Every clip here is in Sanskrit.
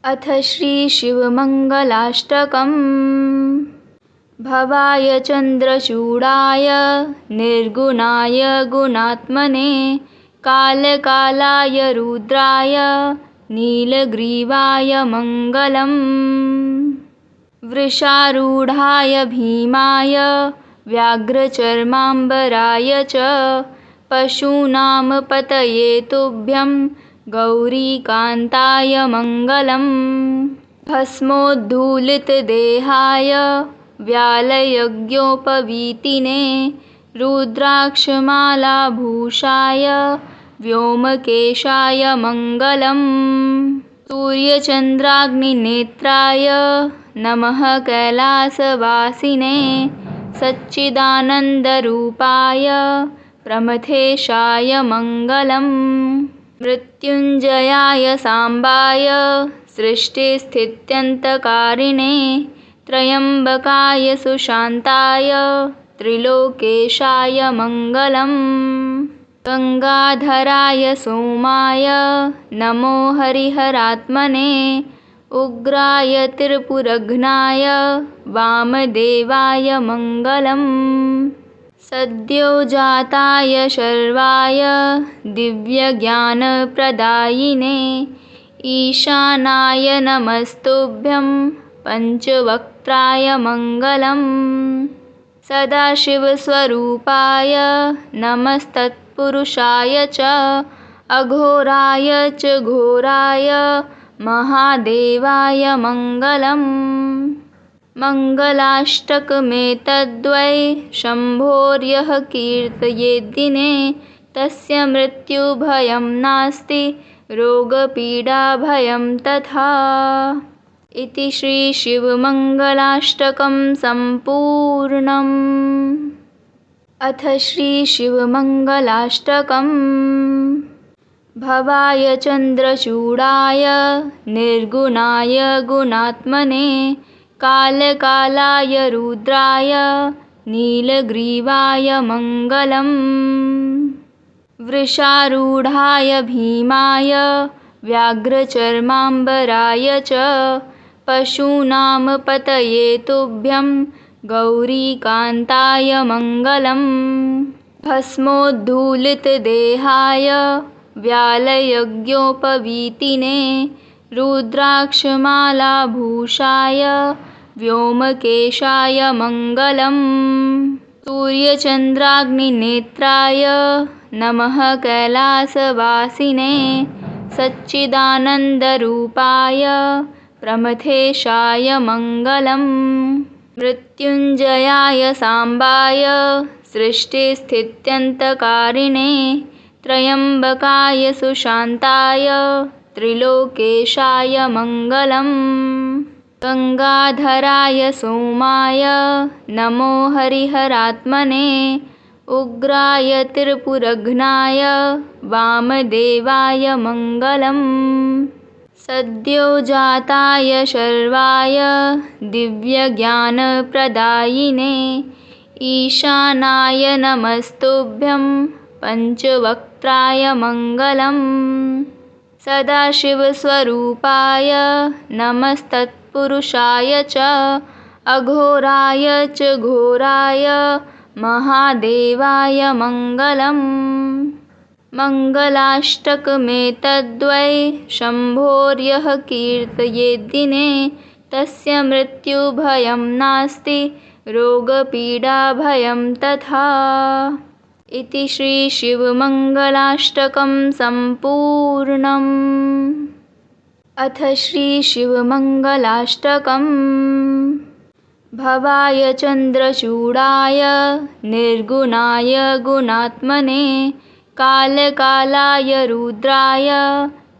अथ श्रीशिवमङ्गलाष्टकम्। भवाय चन्द्रचूडाय निर्गुणाय गुणात्मने कालकालाय रुद्राय नीलग्रीवाय मङ्गलम्। वृषारूढाय भीमाय व्याघ्रचर्माम्बराय च पशूनां पतये तुभ्यं गौरीकान्ताय मङ्गलम्। भस्मोद्धूलितदेहाय व्यालयज्ञोपवीतिने रुद्राक्षमालाभूषाय व्योमकेशाय मङ्गलम्। सूर्यचन्द्राग्निनेत्राय नमः कैलासवासिने सच्चिदानन्दरूपाय प्रमथेशाय मङ्गलम्। मृत्युञ्जयाय साम्बाय सृष्टिस्थित्यन्तकारिणे त्र्यम्बकाय सुशान्ताय त्रिलोकेशाय मङ्गलम्। गङ्गाधराय सोमाय नमो हरिहरात्मने उग्राय त्रिपुरघ्नाय वामदेवाय मङ्गलम्। सद्योजाताय शर्वाय दिव्यज्ञानप्रदायिने ईशानाय नमस्तुभ्यं पञ्चवक्त्राय मङ्गलम्। सदाशिवस्वरूपाय नमस्तत्पुरुषाय च अघोराय च घोराय महादेवाय मङ्गलम्। मङ्गलाष्टकमेतद्वै शम्भोर्यः कीर्तयेद्दिने तस्य मृत्युभयं नास्ति रोगपीडाभयं तथा। इति श्रीशिवमङ्गलाष्टकं सम्पूर्णम्। अथ श्रीशिवमङ्गलाष्टकम्। भवाय चन्द्रचूडाय निर्गुणाय गुणात्मने कालकालाय रुद्राय नीलग्रीवाय मङ्गलम्। वृषारूढाय भीमाय व्याघ्रचर्माम्बराय च पशूनां पतये तुभ्यं गौरीकान्ताय मङ्गलम्। भस्मोद्धूलितदेहाय व्यालयज्ञोपवीतिने रुद्राक्षमालाभूषाय व्योमकेशाय मङ्गलम्। सूर्यचन्द्राग्निनेत्राय नमः कैलासवासिने सच्चिदानन्दरूपाय प्रमथेशाय मङ्गलम्। मृत्युञ्जयाय साम्बाय सृष्टिस्थित्यन्तकारिणे त्र्यम्बकाय सुशान्ताय त्रिलोकेशाय मङ्गलम्। गङ्गाधराय सोमाय नमो हरिहरात्मने उग्राय त्रिपुरघ्नाय वामदेवाय मङ्गलम्। सद्योजाताय शर्वाय दिव्यज्ञानप्रदायिने ईशानाय नमस्तुभ्यं पञ्चवक्त्राय मङ्गलम्। सदाशिवस्वरूपाय नमस्तत्पुरुषाय च अघोराय च घोराय महादेवाय मङ्गलम्। मङ्गलाष्टकमेतद्वै शम्भोर्यः कीर्तयेद्दिने तस्य मृत्युभयं नास्ति रोगपीडाभयं तथा। इति श्रीशिवमङ्गलाष्टकं सम्पूर्णम्। अथ श्रीशिवमङ्गलाष्टकम्। भवाय चन्द्रचूडाय निर्गुणाय गुणात्मने कालकालाय रुद्राय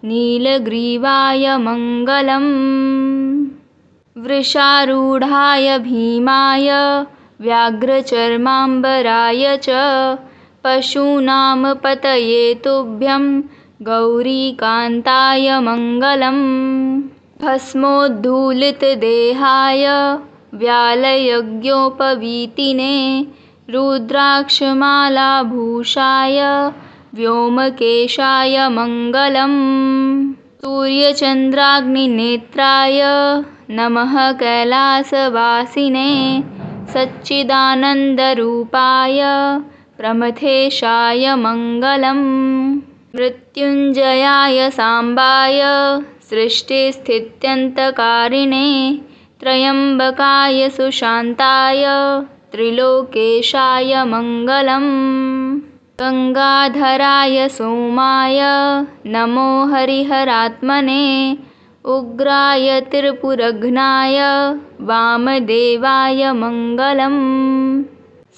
नीलग्रीवाय मङ्गलम्। वृषारूढाय भीमाय व्याघ्रचर्माम्बराय च पशूनां पतये तुभ्यं गौरीकान्ताय मङ्गलम्। भस्मोद्धूलितदेहाय व्यालयज्ञोपवीतिने रुद्राक्षमालाभूषाय व्योमकेशाय मङ्गलम्। सूर्यचन्द्राग्निनेत्राय नमः कैलासवासिने सच्चिदानन्दरूपाय प्रमथेशाय मङ्गलम् मृत्युञ्जयाय साम्बाय सृष्टिस्थित्यन्तकारिणे त्र्यम्बकाय सुशान्ताय त्रिलोकेशाय मङ्गलम् गङ्गाधराय सोमाय नमो हरिहरात्मने उग्राय त्रिपुरघ्नाय वामदेवाय मङ्गलम्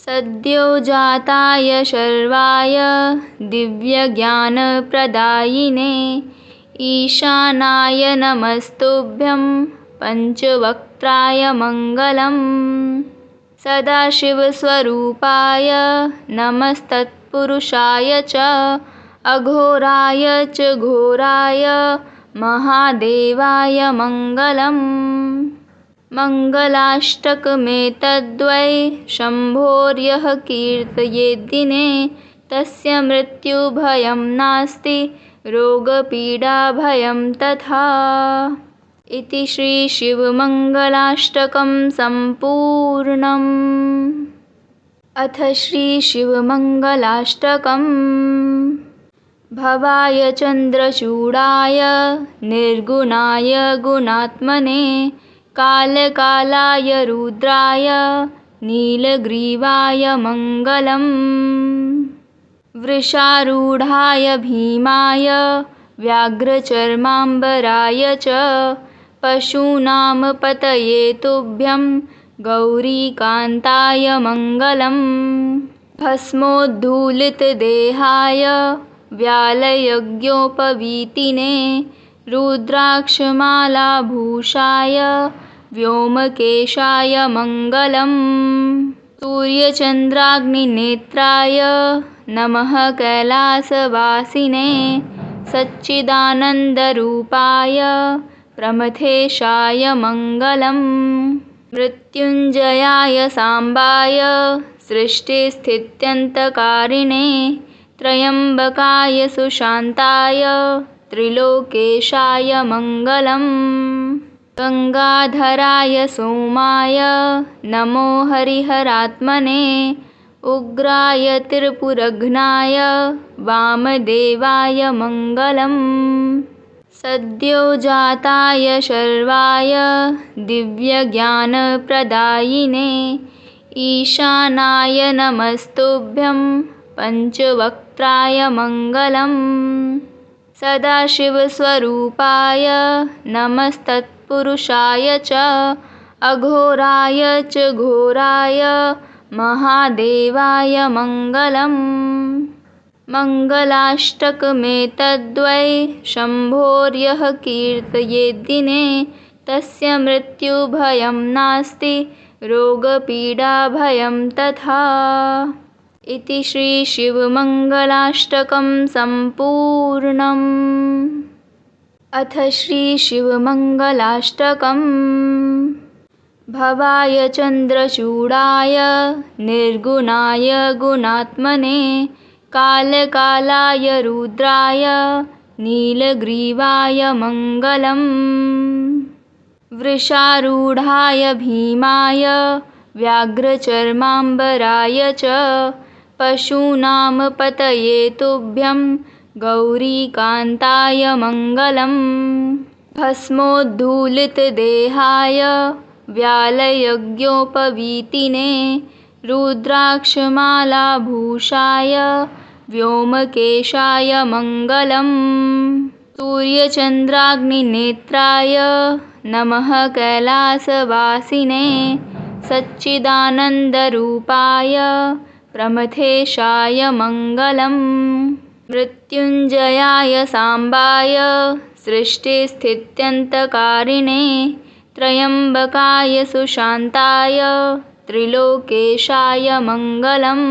सद्योजाताय शर्वाय दिव्यज्ञानप्रदायिने ईशानाय नमस्तुभ्यं पञ्चवक्त्राय मङ्गलम् सदाशिवस्वरूपाय नमस्तत्पुरुषाय च अघोराय च घोराय महादेवाय मङ्गलम् मङ्गलाष्टकमेतद्वै शम्भोर्यः कीर्तयेद्दिने तस्य मृत्युभयं नास्ति रोगपीडाभयं तथा। इति श्रीशिवमङ्गलाष्टकं सम्पूर्णम्। अथ श्रीशिवमङ्गलाष्टकम्। भवाय चन्द्रचूडाय निर्गुणाय गुणात्मने कालकालाय रुद्राय नीलग्रीवाय मङ्गलम् वृषारूढाय भीमाय व्याघ्रचर्माम्बराय च पशूनां पतये तुभ्यं गौरीकान्ताय मङ्गलम् भस्मोद्धूलितदेहाय व्यालयज्ञोपवीतिने रुद्राक्षमालाभूषाय व्योमकेशाय मङ्गलम् सूर्यचन्द्राग्निनेत्राय नमः कैलासवासिने सच्चिदानन्दरूपाय प्रमथेशाय मङ्गलम् मृत्युञ्जयाय साम्बाय सृष्टिस्थित्यन्तकारिणे त्र्यम्बकाय सुशान्ताय त्रिलोकेशाय मङ्गलम् गङ्गाधराय सोमाय नमो हरिहरात्मने उग्राय त्रिपुरघ्नाय वामदेवाय मङ्गलम् सद्योजाताय शर्वाय दिव्यज्ञानप्रदायिने ईशानाय नमस्तुभ्यं पञ्चवक्त्राय मङ्गलम् सदाशिवस्वरूपाय नमस्तत्पुरुषाय च अघोराय च घोराय महादेवाय मङ्गलम् मङ्गलाष्टकमेतद्वै शम्भोर्यः कीर्तयेद्दिने तस्य मृत्युभयं नास्ति रोगपीडाभयं तथा। इति श्रीशिवमङ्गलाष्टकं सम्पूर्णम्। अथ श्रीशिवमङ्गलाष्टकम्। भवाय चन्द्रचूडाय निर्गुणाय गुणात्मने कालकालाय रुद्राय नीलग्रीवाय मङ्गलम् वृषारूढाय भीमाय व्याघ्रचर्माम्बराय च पशूनां पतये तुभ्यं गौरीकान्ताय मङ्गलम् भस्मोद्धूलितदेहाय व्यालयज्ञोपवीतिने रुद्राक्षमालाभूषाय व्योमकेशाय मङ्गलम् सूर्यचन्द्राग्निनेत्राय नमः कैलासवासिने सच्चिदानन्दरूपाय प्रमथेशाय मङ्गलम् मृत्युञ्जयाय साम्बाय सृष्टिस्थित्यन्तकारिणे त्र्यम्बकाय सुशान्ताय त्रिलोकेशाय मङ्गलम्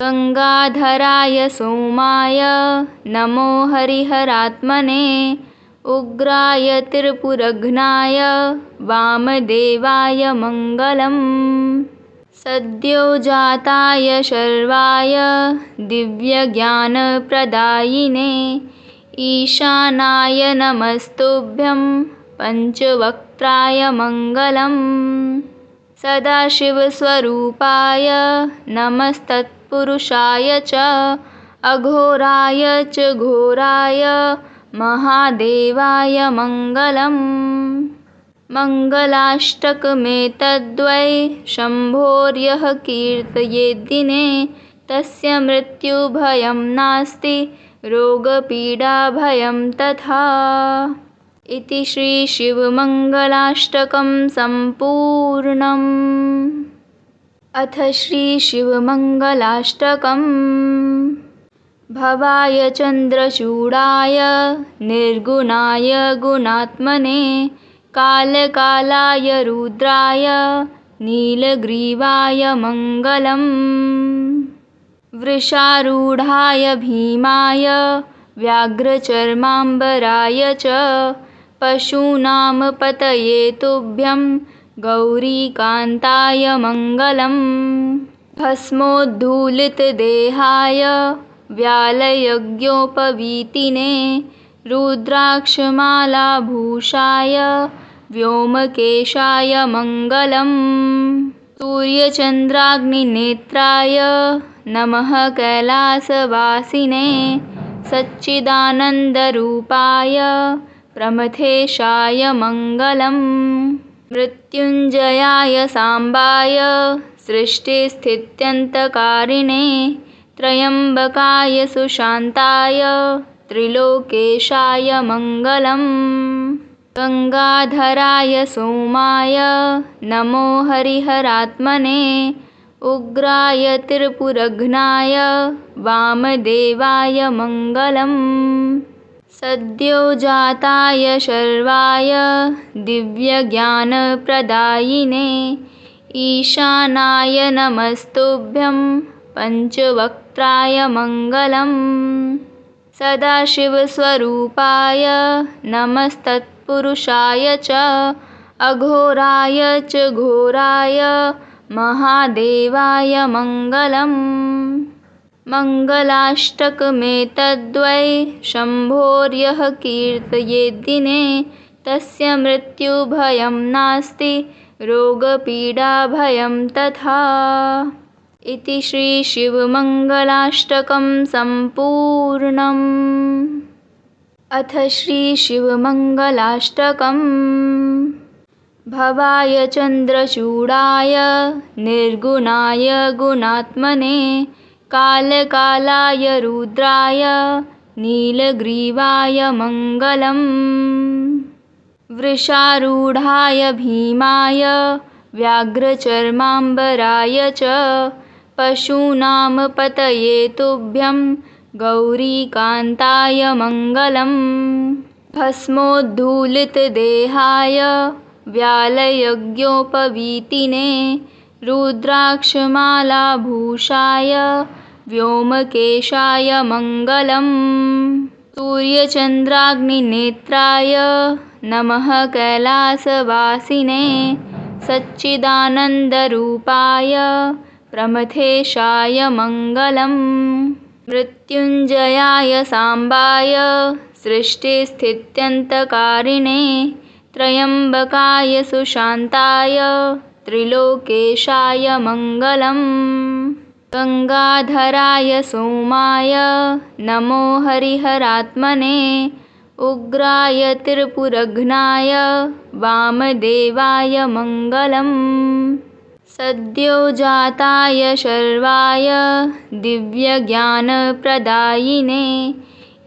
गङ्गाधराय सोमाय नमो हरिहरात्मने उग्राय त्रिपुरघ्नाय वामदेवाय मङ्गलम् सद्योजाताय शर्वाय दिव्यज्ञानप्रदायिने ईशानाय नमस्तुभ्यं पञ्चवक्त्राय मङ्गलम् सदाशिवस्वरूपाय नमस्तत्पुरुषाय च अघोराय च घोराय महादेवाय मङ्गलम् मङ्गलाष्टकमेतद्वै शम्भोर्यः कीर्तयेद्दिने तस्य मृत्युभयं नास्ति रोगपीडाभयं तथा। इति श्रीशिवमङ्गलाष्टकं सम्पूर्णम्। अथ श्रीशिवमङ्गलाष्टकम्। भवाय चन्द्रचूडाय निर्गुणाय गुणात्मने कालकालाय रुद्राय नीलग्रीवाय मङ्गलम् वृषारूढाय भीमाय व्याघ्रचर्माम्बराय च पशूनां पतये तुभ्यं गौरीकान्ताय मङ्गलम् भस्मोद्धूलितदेहाय व्यालयज्ञोपवीतिने रुद्राक्षमालाभूषाय व्योमकेशाय मङ्गलम् सूर्यचन्द्राग्निनेत्राय नमः कैलासवासिने सच्चिदानन्दरूपाय प्रमथेशाय मङ्गलम् मृत्युञ्जयाय साम्बाय सृष्टिस्थित्यन्तकारिणे त्र्यम्बकाय सुशान्ताय त्रिलोकेशाय मङ्गलम् गङ्गाधराय सोमाय नमो हरिहरात्मने उग्राय त्रिपुरघ्नाय वामदेवाय मङ्गलम् सद्योजाताय शर्वाय दिव्यज्ञानप्रदायिने ईशानाय नमस्तुभ्यं पञ्चवक्त्राय मङ्गलम् सदाशिवस्वरूपाय नमस्तत्पुरुषाय च अघोराय च घोराय महादेवाय मङ्गलम् मङ्गलाष्टकमेतद्वै शम्भोर्यः कीर्तयेद्दिने तस्य मृत्युभयं नास्ति रोगपीडाभयं तथा। इति श्रीशिवमङ्गलाष्टकं सम्पूर्णम्। अथ श्रीशिवमङ्गलाष्टकम्। भवाय चन्द्रचूडाय निर्गुणाय गुणात्मने कालकालाय रुद्राय नीलग्रीवाय मङ्गलम् वृषारूढाय भीमाय व्याघ्रचर्माम्बराय च पशूनां पतये तुभ्यं गौरीकान्ताय मङ्गलम् भस्मोद्धूलितदेहाय व्यालयज्ञोपवीतिने रुद्राक्षमालाभूषाय व्योमकेशाय मङ्गलम् सूर्यचन्द्राग्निनेत्राय नमः कैलासवासिने सच्चिदानन्दरूपाय प्रमथेशाय मङ्गलम् मृत्युञ्जयाय साम्बाय सृष्टिस्थित्यन्तकारिणे त्र्यम्बकाय सुशान्ताय त्रिलोकेशाय मङ्गलम् गङ्गाधराय सोमाय नमो हरिहरात्मने उग्राय त्रिपुरघ्नाय वामदेवाय मङ्गलम् सद्योजाताय शर्वाय दिव्यज्ञानप्रदायिने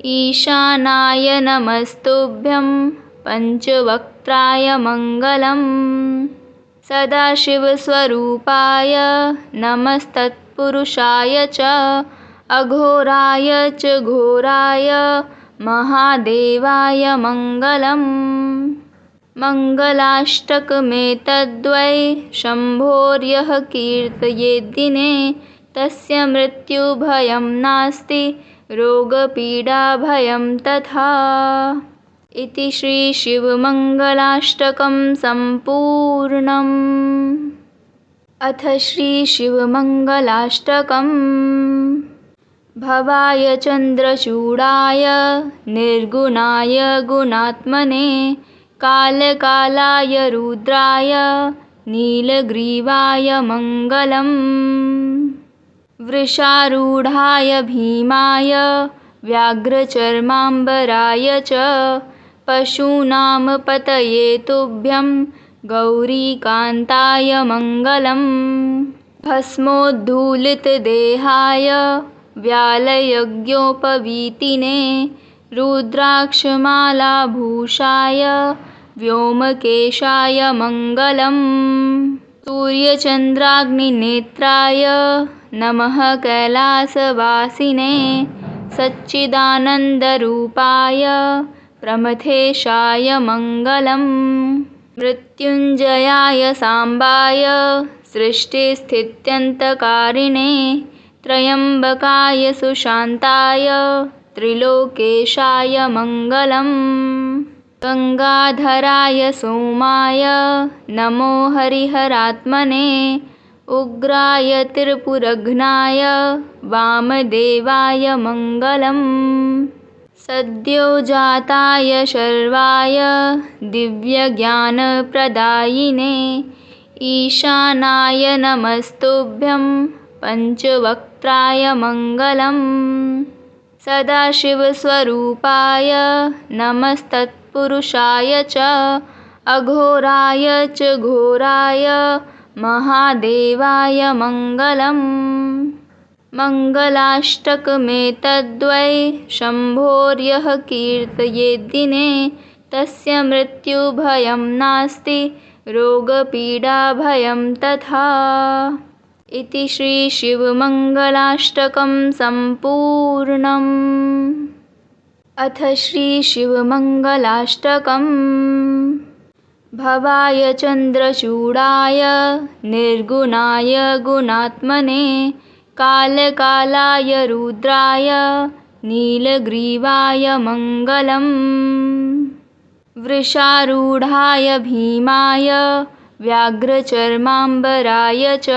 ईशानाय नमस्तुभ्यं पञ्चवक्त्राय मङ्गलम् सदाशिवस्वरूपाय नमस्तत्पुरुषाय च अघोराय च घोराय महादेवाय मङ्गलम् मङ्गलाष्टकमेतद्वै शम्भोर्यः कीर्तयेद्दिने तस्य मृत्युभयं नास्ति रोगपीडाभयं तथा। इति श्रीशिवमङ्गलाष्टकं सम्पूर्णम्। अथ श्रीशिवमङ्गलाष्टकम्। भवाय चन्द्रचूडाय निर्गुणाय गुणात्मने कालकालाय रुद्राय नीलग्रीवाय मङ्गलम्। वृषारूढाय भीमाय व्याघ्रचर्माम्बराय च पशूनां पतये तुभ्यं गौरीकान्ताय मङ्गलम्। भस्मोद्धूलितदेहाय व्यालयज्ञोपवीतिने रुद्राक्षमालाभूषाय व्योमकेशाय मङ्गलम्। सूर्यचन्द्राग्निनेत्राय नमः कैलासवासिने सच्चिदानन्दरूपाय प्रमथेशाय मङ्गलम्। मृत्युञ्जयाय साम्बाय सृष्टिस्थित्यन्तकारिणे त्र्यम्बकाय सुशान्ताय त्रिलोकेशाय मङ्गलम्। गङ्गाधराय सोमाय नमो हरिहरात्मने उग्राय त्रिपुरघ्नाय वामदेवाय मङ्गलम्। सद्योजाताय शर्वाय दिव्यज्ञानप्रदायिने ईशानाय नमस्तुभ्यं पञ्चवक्त्राय मङ्गलम्। सदाशिवस्वरूपाय नमस्तत्पुरुषाय च अघोराय च घोराय महादेवाय मङ्गलम्। मङ्गलाष्टकमेतद्वै शम्भोर्यः कीर्तयेद्दिने तस्य मृत्युभयं नास्ति रोगपीडाभयं तथा। इति श्रीशिवमङ्गलाष्टकं सम्पूर्णम्। अथ श्रीशिवमङ्गलाष्टकम्। भवाय चन्द्रचूडाय निर्गुणाय गुणात्मने कालकालाय रुद्राय नीलग्रीवाय मङ्गलम्। वृषारूढाय भीमाय व्याघ्रचर्माम्बराय च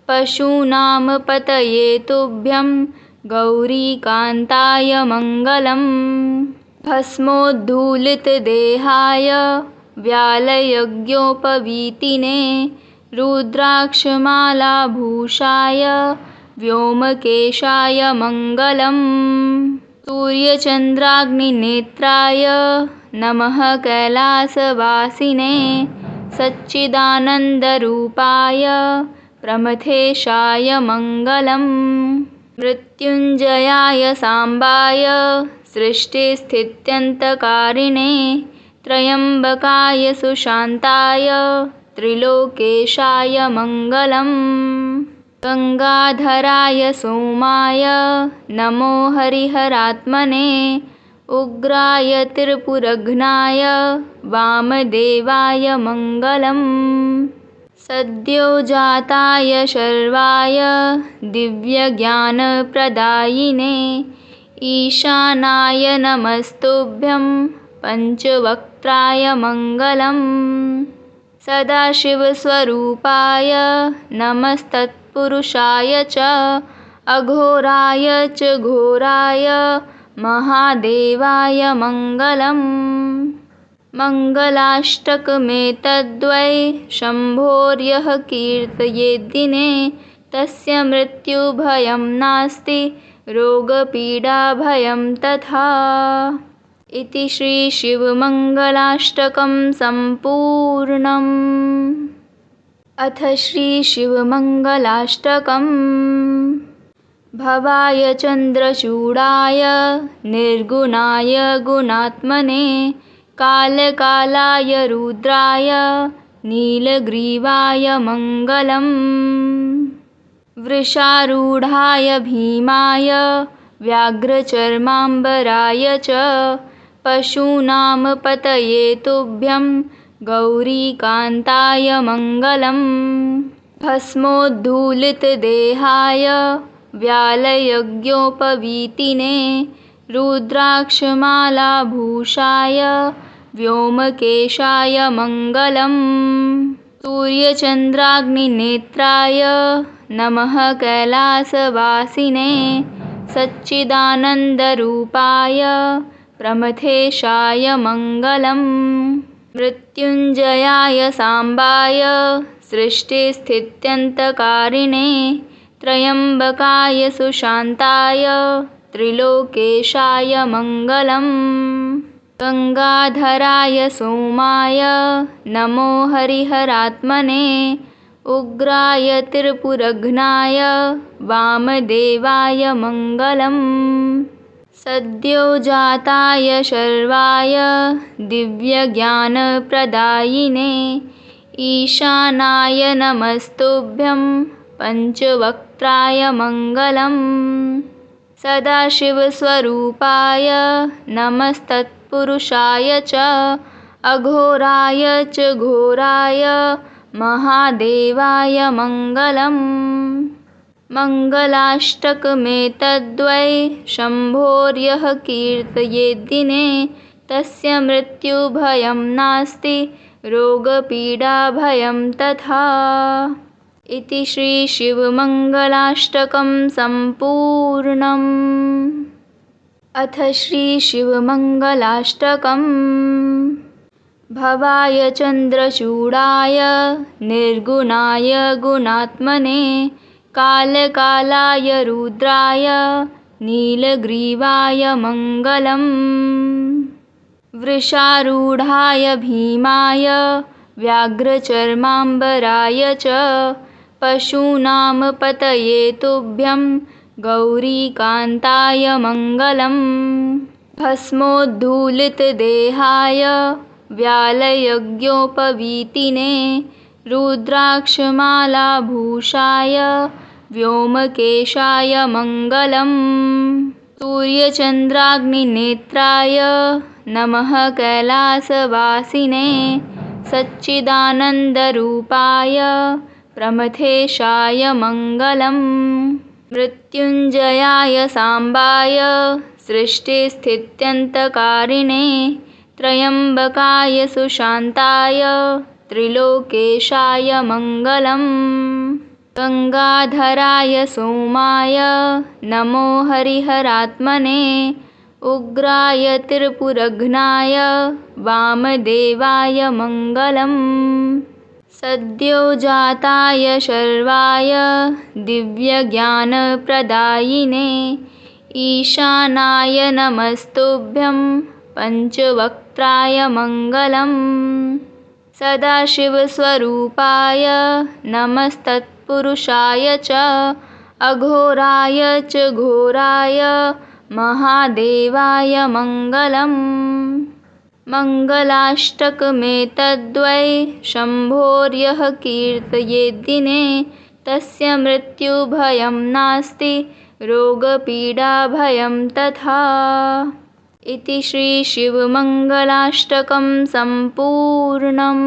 पशूनां पतये तुभ्यं गौरीकान्ताय मङ्गलम्। भस्मोद्धूलितदेहाय व्यालयज्ञोपवीतिने रुद्राक्षमालाभूषाय व्योमकेशाय मङ्गलम्। सूर्यचन्द्राग्निनेत्राय नमः कैलासवासिने सच्चिदानन्दरूपाय प्रमथेशाय मङ्गलम्। मृत्युञ्जयाय साम्बाय सृष्टिस्थित्यन्तकारिणे त्र्यम्बकाय सुशान्ताय त्रिलोकेशाय मङ्गलम्। गङ्गाधराय सोमाय नमो हरिहरात्मने उग्राय त्रिपुरघ्नाय वामदेवाय मङ्गलम्। सद्योजाताय शर्वाय दिव्यज्ञानप्रदायिने ईशानाय नमस्तुभ्यं पञ्चवक्त्राय मङ्गलम्। सदाशिवस्वरूपाय नमस्तत्पुरुषाय च अघोराय च घोराय महादेवाय मङ्गलम्। मङ्गलाष्टकमेतद्वै शम्भोर्यः कीर्तयेद्दिने तस्य मृत्युभयं नास्ति रोगपीडाभयं तथा। इति श्रीशिवमङ्गलाष्टकं सम्पूर्णम्। अथ श्रीशिवमङ्गलाष्टकम्। भवाय चन्द्रचूडाय निर्गुणाय गुणात्मने कालकालाय रुद्राय नीलग्रीवाय मङ्गलम्। वृषारूढाय भीमाय व्याघ्रचर्माम्बराय च पशूनां पतये तुभ्यं गौरीकान्ताय मङ्गलम्। भस्मोद्धूलितदेहाय व्यालयज्ञोपवीतिने रुद्राक्षमालाभूषाय व्योमकेशाय मङ्गलम्। सूर्यचन्द्राग्निनेत्राय नमः कैलासवासिने सच्चिदानन्दरूपाय प्रमथेशाय मङ्गलम्। मृत्युञ्जयाय साम्बाय सृष्टिस्थित्यन्तकारिणे त्र्यम्बकाय सुशान्ताय त्रिलोकेशाय मङ्गलम्। गङ्गाधराय सोमाय नमो हरिहरात्मने उग्राय त्रिपुरघ्नाय वामदेवाय मङ्गलम्। सद्योजाताय शर्वाय दिव्यज्ञानप्रदायिने ईशानाय नमस्तुभ्यं पञ्चवक्त्राय मङ्गलम्। सदाशिवस्वरूपाय नमस्तत्पुरुषाय च अघोराय च घोराय महादेवाय मङ्गलम्। मङ्गलाष्टकमेतद्वै शम्भोर्यः कीर्तयेद्दिने तस्य मृत्युभयं नास्ति रोगपीडाभयं तथा। इति श्रीशिवमङ्गलाष्टकं सम्पूर्णम्। अथ श्रीशिवमङ्गलाष्टकम्। भवाय चन्द्रचूडाय निर्गुणाय गुणात्मने कालकालाय रुद्राय नीलग्रीवाय मङ्गलम्। वृषारूढाय भीमाय व्याघ्रचर्माम्बराय च पशूनां पतये तुभ्यं गौरीकान्ताय मङ्गलम्। भस्मोद्धूलितदेहाय व्यालयज्ञोपवीतिने रुद्राक्षमालाभूषाय व्योमकेशाय मङ्गलम्। सूर्यचन्द्राग्निनेत्राय नमः कैलासवासिने सच्चिदानन्दरूपाय प्रमथेशाय मङ्गलम्। मृत्युञ्जयाय साम्बाय सृष्टिस्थित्यन्तकारिणे त्र्यम्बकाय सुशान्ताय त्रिलोकेशाय मङ्गलम्। गङ्गाधराय सोमाय नमो हरिहरात्मने उग्राय त्रिपुरघ्नाय वामदेवाय मङ्गलम्। सद्योजाताय शर्वाय दिव्यज्ञानप्रदायिने ईशानाय नमस्तुभ्यं पञ्चवक्त्राय मङ्गलम्। सदाशिवस्वरूपाय नमस्तत्पुरुषाय च अघोराय च घोराय महादेवाय मङ्गलम्। मङ्गलाष्टकमेतद्वै शम्भोर्यः कीर्तयेद्दिने तस्य मृत्युभयं नास्ति रोगपीडाभयं तथा। इति श्रीशिवमङ्गलाष्टकं सम्पूर्णम्।